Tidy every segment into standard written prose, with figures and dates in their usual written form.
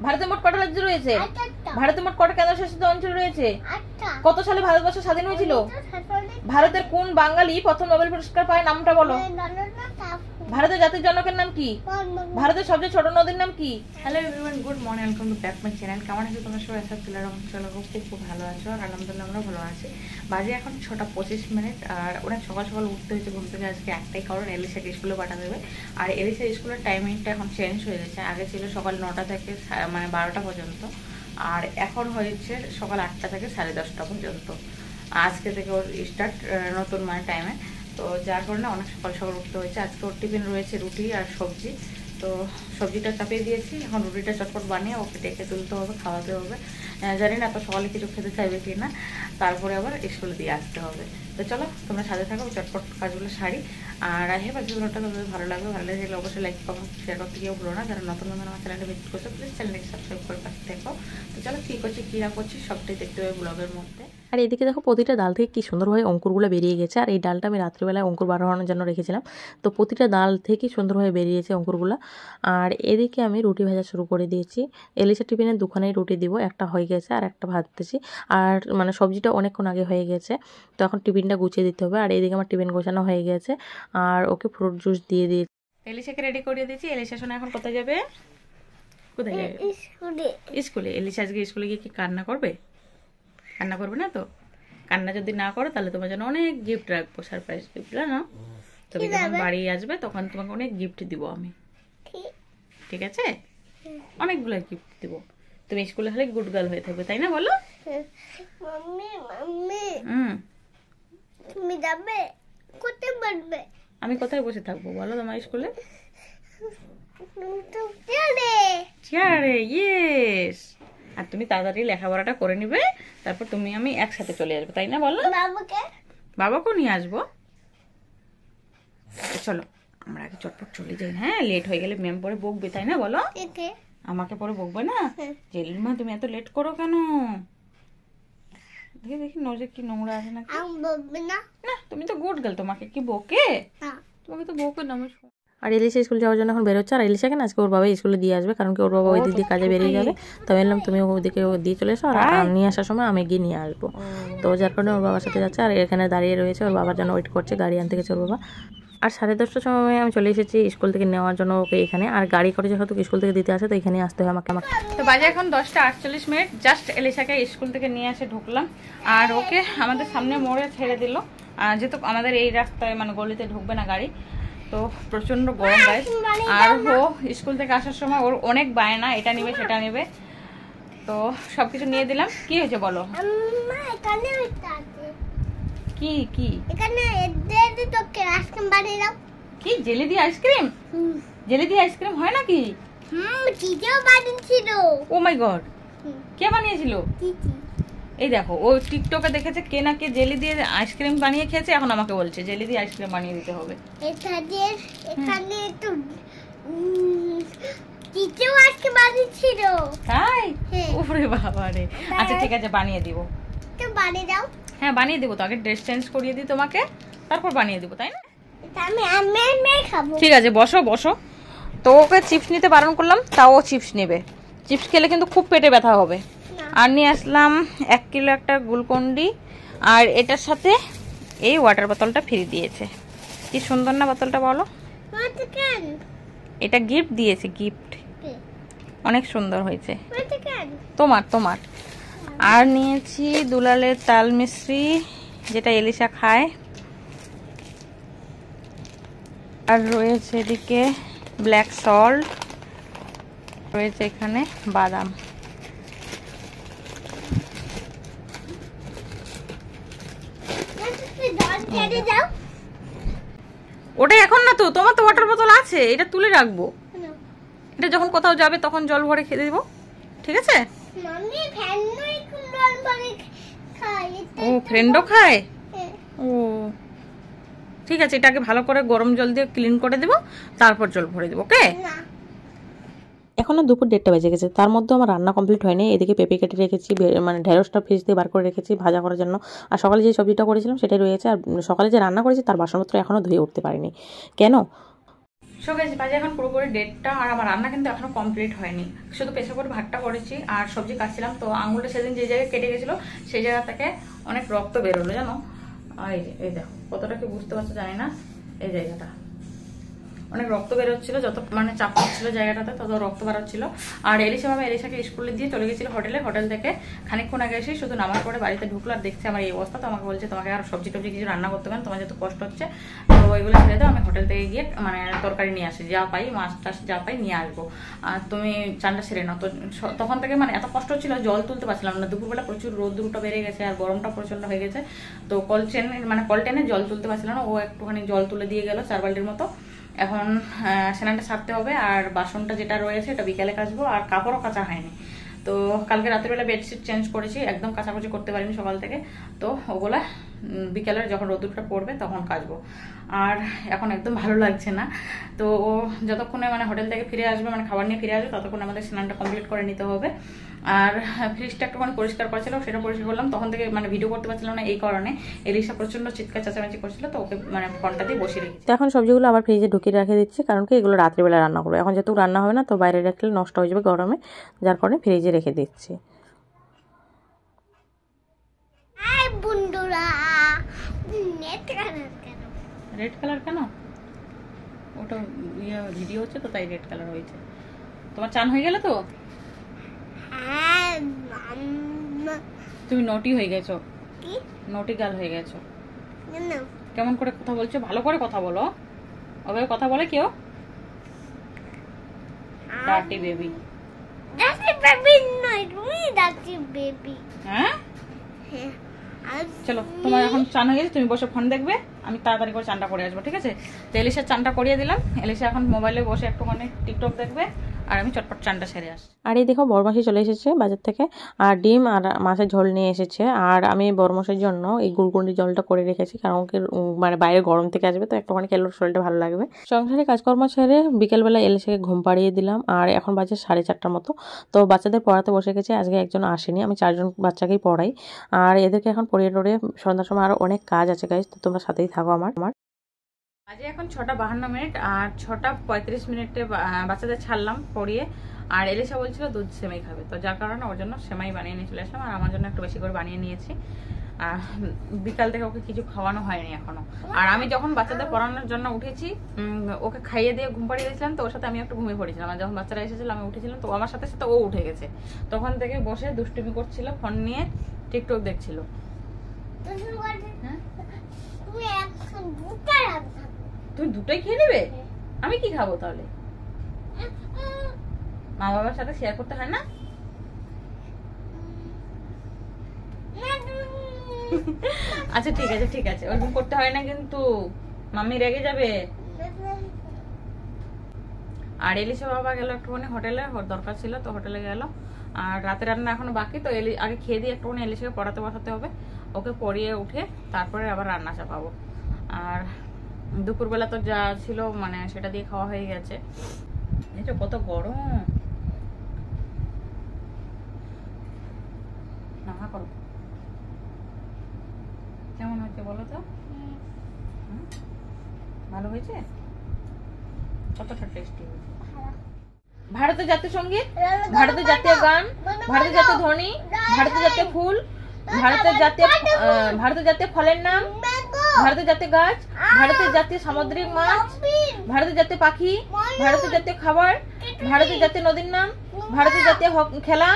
ভারতে মোট কটা রাজ্য রয়েছে? ভারতে মোট কটা কেন্দ্রশাসিত অঞ্চল রয়েছে? কত সালে ভারতবর্ষ স্বাধীন হয়েছিল? ভারতের কোন বাঙালি প্রথম নোবেল পুরস্কার পায় নামটা বলো? ভারতের জাতির জনকের নাম কি? ভারতের সবচেয়ে ছোট নদীর নাম কি? Hello everyone, good morning, welcome to back my channel. কেমন আছো তোমরা সবাই? আশা করি খুব ভালো আছো, আর আলহামদুলিল্লাহ আমরা ভালো আছি। বাজে এখন 6:25, আর অনেক সকাল সকাল উঠতে হয়েছে ঘুম থেকে। আজকে একটাই কারণ, এলিশাকে স্কুলে পাঠাতে দেবে। আর এলিশার স্কুলের টাইমিংটা এখন চেঞ্জ হয়ে গেছে। আগে ছিল সকাল 9টা থেকে মানে 12টা পর্যন্ত, আর এখন হয়েছে সকাল 8টা থেকে 10:30 পর্যন্ত। আজকে থেকে ওর স্টার্ট নতুন মানে টাইমে, তো যার কারণে অনেক সকাল সকাল উঠতে হয়েছে। আজকে ওর টিফিন রয়েছে রুটি আর সবজি, তো সবজিটা চাপিয়ে দিয়েছি। এখন রুটিটা চটপট বানিয়ে ওকে ডেকে তুলতে হবে, খাওয়াতে হবে। জানি না এত সকালে কিছু খেতে চাইবে কি না, তারপরে আবার স্কুলে দিয়ে আসতে হবে। তো চলো তোমরা সাথে থাকো, চটপট কাজগুলো সারি। আর আই হোপ আজকে ভিডিওটা তোমাদের ভালো লাগবে। ভালো লাগলে অবশ্যই লাইক কমেন্ট শেয়ার করতে গিয়েও ভুলো না। যারা নতুন নতুন আমার চ্যানেলটা ভিজিট করছো প্লিজ চ্যানেলটাকে সাবস্ক্রাইব করে পাশে থেকো। তো চলো কী করছি কী না করছি সবটাই দেখতে হবে ব্লগের মধ্যে। আর এদিকে দেখো প্রতিটা ডাল থেকে কি সুন্দরভাবে অঙ্কুরগুলো বেরিয়ে গেছে। আর এই ডালটা আমি রাত্রিবেলায় অঙ্কুর বার হওয়ানোর জন্য রেখেছিলাম, তো প্রতিটা ডাল থেকে সুন্দরভাবে বেরিয়েছে অঙ্কুরগুলো। আর এদিকে আমি রুটি ভাজা শুরু করে দিয়েছি। এলিশা টিফিনের দুখানেই রুটি দিব, একটা হয়ে গেছে আর একটা ভাজতেছি। আর মানে সবজিটা অনেকক্ষণ আগে হয়ে গেছে, তো এখন টিফিনটা গুছিয়ে দিতে হবে। আর এদিকে আমার টিফিন গোছানো হয়ে গেছে, আর ওকে ফ্রুট জুস দিয়ে দিয়েছি। এলিশাকে রেডি করিয়ে দিয়েছি। এলিশা শোনা এখন কোথায় যাবে? কোথায় যাবে? স্কুলে। এলিশা আজকে স্কুলে গিয়ে কি কান্না করবে? কান্না করবে না তো? কান্না যদি না করো তাহলে তোমার জন্য অনেক গিফট রাখবো, সারপ্রাইজ গিফট না। তবে যখন বাড়ি আসবে তখন তোমাকে অনেক গিফট দিব আমি, ঠিক আছে? অনেকগুলো গিফট দিব। তুমি স্কুলে হলে গুড গার্ল হয়ে থাকবে, তাই না বলো? তুমি যাবে কোথায়? বলবে আমি কোথায় বসে থাকবো বলো তোমার স্কুলে? চেয়ারে। ইয়েস। আর তুমি তাড়াতাড়ি লেখাপড়াটা করে নিবে, তারপর তুমি আমি একসাথে চলে আসবো, তাই না বলো? বাবাকেও নিয়ে আসবো। চলো আমরা আগে চটপট চলে যাই। হ্যাঁ, লেট হয়ে গেলে ম্যাম পরে বকবে, তাই না বলো? আমাকে পরে বকবে না? জেলিমা তুমি এত লেট করো কেন? দেখি দেখি নজরে কি নোংরা আছে নাকি। না, তুমি তো গুড গার্ল, তোমাকে কি বকে? তোমাকে তো বকে না। আর এলিশা স্কুল যাওয়ার জন্য এখন বেরোচ্ছে। আর এলিশাকে না আজকে ওর বাবা স্কুলে দিয়ে আসবে, কারণ কি ওর বাবা ওই দিক দিয়ে কাজে বেরিয়ে যাবে। তো বললাম তুমি ওদিকে দিয়ে চলে এসো, আর নিয়ে আসার সময় আমি গিয়ে নিয়ে আসবো। তো যার কারণে ওর বাবার সাথে যাচ্ছে। আর এখানে দাঁড়িয়ে রয়েছে, ওর বাবার জন্য ওয়েট করছে, গাড়ি আনতে গেছে ওর বাবা। আর 10:30টার সময় আমি চলে এসেছি স্কুল থেকে নেওয়ার জন্য ওকে এখানে। আর গাড়ি করে যেহেতু স্কুল থেকে দিতে আসে, তো এখানে আসতে হয় আমাকে। তো বাজে এখন 10:48। জাস্ট এলিশাকে স্কুল থেকে নিয়ে এসে ঢুকলাম, আর ওকে আমাদের সামনে মোড়ে ছেড়ে দিল। যেহেতু আমাদের এই রাস্তায় মানে গলিতে ঢুকবে না গাড়ি, তো প্রচন্ড গরম গায়ে। আর ও স্কুল থেকে আসার সময় ওর অনেক বায়না, এটা নিবে সেটা নিবে, তো সবকিছু নিয়ে দিলাম। কি হয়েছে বলো? কি কি কি জেলি দিয়ে আইসক্রিম? জেলি দিয়ে আইসক্রিম হয় নাকি? ও মাই গড, কে বানিয়েছিল? এই দেখো, ও টিকটকে দেখেছে কে না কে জেলি দিয়ে আইসক্রিম বানিয়ে খেয়েছে, এখন আমাকে বলছে জেলি দিয়ে আইসক্রিম বানিয়ে দিতে হবে। তাই? ওরে বাবা রে। আচ্ছা ঠিক আছে, বানিয়ে দিব। হ্যাঁ বানিয়ে দিব, তো আগে ড্রেস চেঞ্জ করিয়ে দিই তোমাকে, তারপর বানিয়ে দিব, তাই না? ঠিক আছে, বসো বসো। তো ওকে চিপস নিতে বারণ করলাম, তাও ও চিপস নেবে। চিপস খেলে কিন্তু খুব পেটে ব্যথা হবে। আর নিয়ে আসলাম 1 কিলো একটা গ্লুকন্ডি, আর এটার সাথে এই ওয়াটার বোতলটা ফ্রি দিয়েছে। কি সুন্দর না বোতলটা বলো? এটা গিফট দিয়েছে, গিফট অনেক সুন্দর হয়েছে। তোমার তোমার। আর নিয়েছি দুলালের তাল মিশ্রি, যেটা এলিশা খায়। আর রয়েছে এদিকে ব্ল্যাক সল্ট, রয়েছে এখানে বাদাম। ওটা এখন না, তো তোমার তো ওয়াটার বোতল আছে, এটা তুলে রাখবো। এটা যখন কোথাও যাবে তখন জল ভরে খেয়ে দেবো, ঠিক আছে? ও ফ্রেন্ডও খায়? ও ঠিক আছে, এটাকে ভালো করে গরম জল দিয়ে ক্লিন করে দেবো, তারপর জল ভরে দেবো, ওকে? এখনো দুপুর 1:30 বেজে গেছে, তার মধ্যে আমার রান্না কমপ্লিট হয়নি। এদিকে পেঁপে কেটে রেখেছি, মানে ঢেঁড়সটা ফ্রিজ দিয়ে বার করে রেখেছি ভাজা করার জন্য। আর সকালে যে সবজিটা করেছিলাম সেটাই রয়েছে। আর সকালে যে রান্না করেছি তার বাসনপত্র এখনও ধুয়ে উঠতে পারিনি। কেন? সো গাইস বাজে এখন পুরোপুরি 1:30 আর আমার রান্না কিন্তু এখনো কমপ্লিট হয়নি। শুধু প্রেসার কুকারে ভাতটা করেছি আর সবজি কাটছিলাম। তো আঙুলটা সেদিন যে জায়গায় কেটে গেছিলো সেই জায়গা থেকে অনেক রক্ত বেরোলো জানো। এই দেখো কতটা কি বুঝতে পারছো জানি না, এই জায়গাটা অনেক রক্ত বেরোচ্ছিল, যত মানে চাপ পড়ছিল জায়গাটাতে তত রক্ত বেরোচ্ছিল। আর এলিশাকে স্কুলে দিয়ে চলে গেছিল হোটেল থেকে খানিকক্ষণ আগে এসে শুধু নামার পরে বাড়িতে ঢুকলো আর দেখছে আমার এই অবস্থা। তো আমাকে বলছে তোমাকে আর সবজি টবজি কিছু রান্না করতে পারেন, তোমার যেহেতু কষ্ট হচ্ছে তো ওইগুলো ছেড়ে দাও, আমি হোটেল থেকে গিয়ে মানে তরকারি নিয়ে আসি, যা পাই মাছ টাছ যা পাই নিয়ে আসবো, আর তুমি চানটা সেরে নাও। তো তখন থেকে মানে এত কষ্ট হচ্ছিল, জল তুলতে পারছিলাম না। দুপুরবেলা প্রচুর রোদ্রুটা বেড়ে গেছে আর গরমটা প্রচন্ড হয়ে গেছে। তো কল টেনে জল তুলতে পারছিলাম না। ও একটুখানি জল তুলে দিয়ে গেল 4 বালতির মতো। এখন স্নানটা সারতে হবে আর বাসনটা যেটা রয়েছে এটা বিকালে কাচবো। আর কাপড়ও কাচা হয়নি, তো কালকে রাত্রিবেলা বেডশিট চেঞ্জ করেছি, একদম কাচাকুচি করতে পারিনি সকাল থেকে। তো ওগুলা বিকালে যখন রোদ্দুরটা পড়বে তখন কাচবো। আর এখন একদম ভালো লাগছে না। তো ও যতক্ষণে মানে হোটেল থেকে ফিরে আসবে, মানে খাবার নিয়ে ফিরে আসবে, ততক্ষণ আমাদের স্নানটা কমপ্লিট করে নিতে হবে। আর ফ্রিজটা একটুখানি পরিষ্কার করেছিল, সেটা পরিষ্কার করলাম। তখন থেকে মানে ভিডিও করতে পারছিলাম না এই কারণে, এলিশা প্রচন্ড চিৎকার চেঁচামেচি করছিল, তো ওকে মানে ফোনটা দিয়ে বসিয়ে রেখেছি। তো এখন সবজিগুলো আবার ফ্রিজে ঢুকিয়ে রেখে দিচ্ছি, কারণ কি এগুলো রাত্রিবেলা রান্না করবো। এখন যেহেতু রান্না হবে না তো বাইরে রাখলে নষ্ট হয়ে যাবে গরমে, যার কারণে ফ্রিজে রেখে দিচ্ছি। বন্ধুরা রেড কালার কেন? ওটা ভিডিও হচ্ছে তো তাই রেড কালার হয়েছে। তোমার চান হয়ে গেল তো? তুমি নটি হয়ে গেছো, নটি গাল হয়ে গেছো। কেমন করে কথা বলছো? ভালো করে কথা বলো। ওভাবে কথা বলে কেউ? Dirty baby. ডার্টি বেবি নয়, তুমি ডার্টি বেবি। হ্যাঁ চলো, তোমার এখন চান হয়ে গেছে, তুমি বসে ফোন দেখবে, আমি তাড়াতাড়ি করে চানটা করে আসবো, ঠিক আছে? তো এলিশার চানটা করিয়ে দিলাম। এলিশা এখন মোবাইলে বসে একটুখানি টিকটক দেখবে আর আমি চটপট চানটা সেরে আসি। আর এই দেখো বরমাসি চলে এসেছে বাজার থেকে, আর ডিম আর মাছের ঝোল নিয়ে এসেছে। আর আমি বরমাসের জন্য এই গুড়গুড়ি জলটা করে রেখেছি, কারণ ওকে মানে বাইরে গরম থেকে আসবে তো একটুখানি খেলে শরীরটা ভালো লাগবে। সংসারে কাজকর্ম ছেড়ে বিকেলবেলা এলিশাকে ঘুম পাড়িয়ে দিলাম। আর এখন বাজে 4:30টার মতো। তো বাচ্চাদের পড়াতে বসে গেছে, আজকে একজন আসেনি, আমি 4জন বাচ্চাকেই পড়াই। আর এদেরকে এখন পড়িয়ে টড়িয়ে সন্ধ্যার সময় আরও অনেক কাজ আছে গাইজ, তো তোমরা সাথেই থাকো আমার। আজকে এখন 6:52 আর 6:35 বাচ্চাদের ছাড়লাম পড়িয়ে। আর এলিশা বলছিল দুধ সেমাই খাবে, তো যার কারণে ওর জন্য সেমাই বানিয়ে নিয়ে চলে আসলাম। আর আমার জন্য একটু বেশি করে বানিয়ে নিয়েছি। বিকাল থেকে ওকে কিছু খাওয়ানো হয়নি এখনো। আর আমি যখন বাচ্চাদের পড়ানোর জন্য উঠেছি, ওকে খাইয়ে দিয়ে ঘুম পাড়িয়ে দিয়েছিলাম, তো ওর সাথে আমি একটু ঘুমিয়ে পড়েছিলাম। আর যখন বাচ্চারা এসেছিল আমি উঠেছিলাম, তো আমার সাথে সাথে ও উঠে গেছে। তখন থেকে বসে দুষ্টুমি করছিল, ফোন নিয়ে টিকটক দেখছিল। তুমি দুটোই খেয়ে নেবে? আমি কি খাবো তাহলে? মা বাবার সাথে শেয়ার করতে হয় না? আচ্ছা ঠিক আছে ওরকম করতে হয় না কিন্তু, মাম্মি রেগে যাবে। আর এলিশা বাবা গেল একটুখানি হোটেলে, ওর দরকার ছিল তো হোটেলে গেল। আর রাতে রান্না এখনো বাকি, তো আগে খেয়ে দিয়ে একটুখানি এলিশাকে পড়াতে বসাতে হবে। ওকে পড়িয়ে উঠে তারপরে আবার রান্না চাপাবো। আর দুপুরবেলা তো যা ছিল মানে সেটা দিয়ে খাওয়া হয়ে গেছে। এই তো কত গরম, না করো। কেমন হয়েছে বলো তো? ভালো হয়েছে? কতটা টেস্টি হয়েছে? ভারতের জাতীয় সঙ্গীত, ভারতের জাতীয় গান, ভারতের জাতীয় ধ্বনি, ভারতের জাতীয় ফুল, ভারতের জাতীয় ফলের নাম, ভারতের জাতীয় গাছ, ভারতের জাতীয় সামুদ্রিক মাছ, ভারতের জাতীয় পাখি, ভারতের জাতীয় খাবার, ভারতের জাতীয় নদীর নাম, ভারতের জাতীয় খেলা,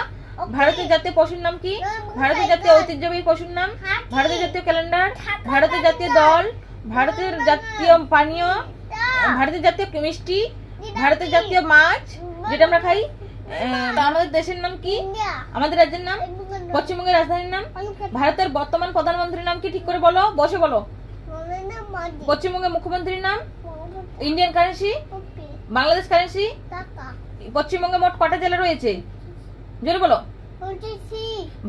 ভারতের জাতীয় পশুর নাম কি, ভারতের জাতীয় ঐতিহ্যবাহী পশুর নাম, ভারতের জাতীয় ক্যালেন্ডার, ভারতের জাতীয় দল, ভারতের জাতীয় পানীয়, ভারতের জাতীয় মিষ্টি, ভারতের জাতীয় মাছ যেটা আমরা খাই। আমাদের দেশের নাম কি? আমাদের রাজ্যের নাম? পশ্চিমবঙ্গের রাজধানীর নাম? ভারতের বর্তমান প্রধানমন্ত্রীর নাম কি? ঠিক করে বলো, বসে বলো। পশ্চিমবঙ্গের মুখ্যমন্ত্রীর নাম? Indian currency? বাংলাদেশ কারেন্সি? পশ্চিমবঙ্গে মোট কটা জেলা রয়েছে? জোরে বলো।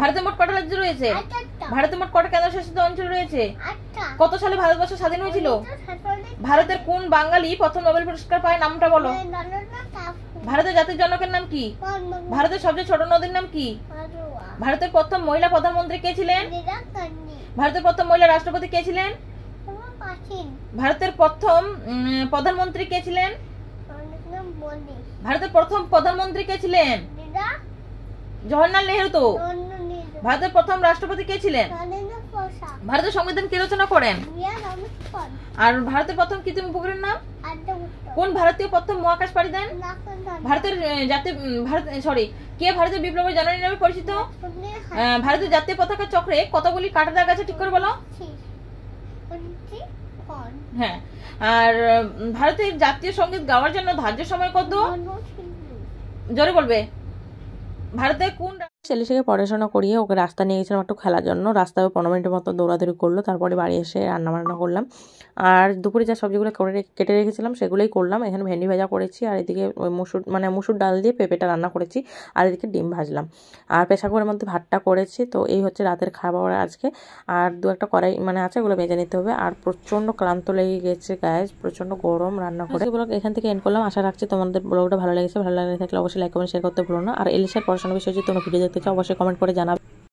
ভারতে মোট কটা রাজ্য রয়েছে? ভারতে মোট কটা কেন্দ্রশাসিত অঞ্চল রয়েছে? কত সালে ভারতবর্ষ স্বাধীন হয়েছিল? ভারতের কোন বাঙালি প্রথম নোবেল পুরস্কার পায় নামটা বলো। ভারতের জাতির জনকের নাম কি? ভারতের সবচেয়ে ছোট নদীর নাম কি? ভারতের প্রথম মহিলা প্রধানমন্ত্রী কে ছিলেন? ভারতের প্রথম মহিলা রাষ্ট্রপতি কে ছিলেন? ভারতের প্রথম প্রধানমন্ত্রী কে ছিলেন? ভারতের প্রথম প্রধানমন্ত্রী কে ছিলেন? জওহরলাল নেহেরু। তো ভারতের প্রথম রাষ্ট্রপতি কে ছিলেন? ভারতের সংবিধান কে রচনা করেন? আর ভারতের প্রথম কৃত্রিম উপগ্রহের নাম? কোন ভারতীয় প্রথম মহাকাশ পাড়ি দেন? ভারতের জাতীয় কে ভারতের বিপ্লবের জননী নামে পরিচিত? ভারতের জাতীয় পতাকা চক্রে কতগুলি কাটা দাগ আছে ঠিক করে বলো। হ্যাঁ। আর ভারতের জাতীয় সঙ্গীত গাওয়ার জন্য ধার্য সময় কত? জোরে বলবে। ভারতে কোন ছেলেটাকে পড়াশোনা করিয়ে ওকে রাস্তা নিয়ে গেছিলাম একটু খেলার জন্য। রাস্তায় 15 মিনিটের মতো দৌড়াদৌড়ি করলো, তারপরে বাড়ি এসে রান্নাবান্না করলাম। আর দুপুরে যা সবজিগুলো কেটে রেখেছিলাম সেগুলোই করলাম। এখানে ভেন্ডি ভাজা করেছি, আর এদিকে ওই মুসুর ডাল দিয়ে পেঁপেটা রান্না করেছি, আর এদিকে ডিম ভাজলাম, আর প্রেসার কুকারের মধ্যে ভাতটা করেছি। তো এই হচ্ছে রাতের খাবার আজকে। আর দু একটা কড়াই আছে, ওগুলো ভেজে নিতে হবে। আর প্রচণ্ড ক্লান্ত লেগে গেছে গায়ে, প্রচণ্ড গরম রান্না করে। ব্লগ এখান থেকে এন্ড করলাম। আশা রাখছি তোমাদের ব্লগটা ভালো লেগেছে। ভালো লাগলে থাকলে অবশ্যই লাইক কমেন্ট শেয়ার করতে ভুলো না। আর এলিশার পড়াশোনার বিষয়ে যদি তোমরা ভিডিও দেখতে চাও অবশ্যই কমেন্ট করে জানাবে।